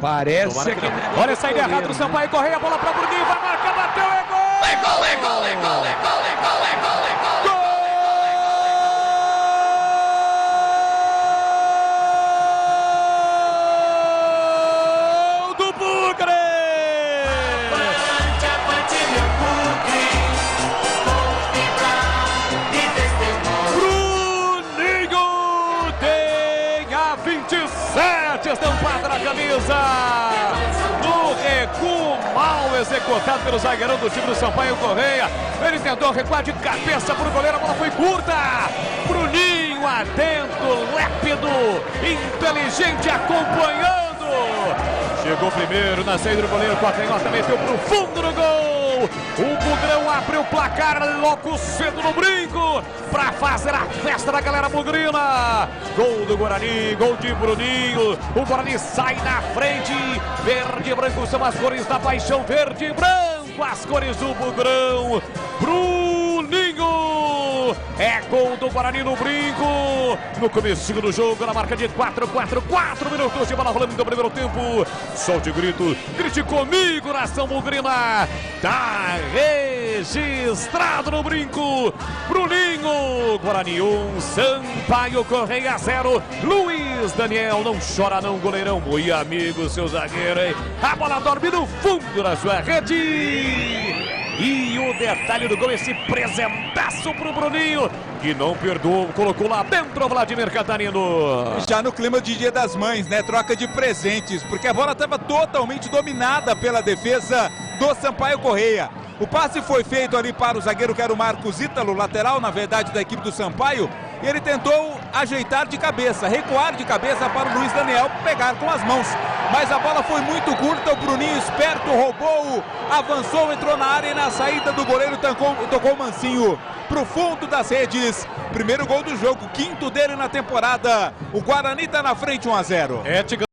Parece que... Olha a saída errada do Sampaio Correia, bola para Bruninho, vai marcar, bateu, é gol! É gol, é gol, é gol, é gol, é gol, é gol, é gol! Gol do Bugre! Bruninho tem a 27 estampada na camisa. No recuo mal executado pelo zagueirão do time do Sampaio Correia. Ele tentou recuar de cabeça para o goleiro, a bola foi curta. Bruninho atento, lépido, inteligente, acompanhando. Chegou primeiro na saída do goleiro, com a canhota meteu para o fundo do gol. O Bugrão abriu o placar logo cedo no brinco para fazer a festa da galera bugrina. Gol do Guarani, gol de Bruninho. O Guarani sai na frente. Verde e branco são as cores da paixão. Verde e branco, as cores do Bugrão. Bruninho é gol do Guarani no brinco. No comecinho do jogo, na marca de 4 minutos de bola rolando do primeiro tempo. Solte grito, grite comigo, nação bugrina. Tá registrado no brinco. Bruninho, Guarani 1, Sampaio Correia 0. Luiz Daniel, não chora não, goleirão. Oi, amigo, seu zagueiro, hein? A bola dorme no fundo da sua rede. E o detalhe do gol, esse presentaço pro Bruninho, que não perdoou, colocou lá dentro o Vladimir Catarino. Já no clima de Dia das Mães, né? Troca de presentes, porque a bola estava totalmente dominada pela defesa do Sampaio Correia. O passe foi feito ali para o zagueiro, que era o Marcos Ítalo, lateral, na verdade, da equipe do Sampaio. E ele tentou ajeitar de cabeça, recuar de cabeça para o Luiz Daniel pegar com as mãos. Mas a bola foi muito curta, o Bruninho esperto, roubou, avançou, entrou na área e na saída do goleiro tocou o mansinho para o fundo das redes. Primeiro gol do jogo, quinto dele na temporada. O Guarani está na frente 1-0.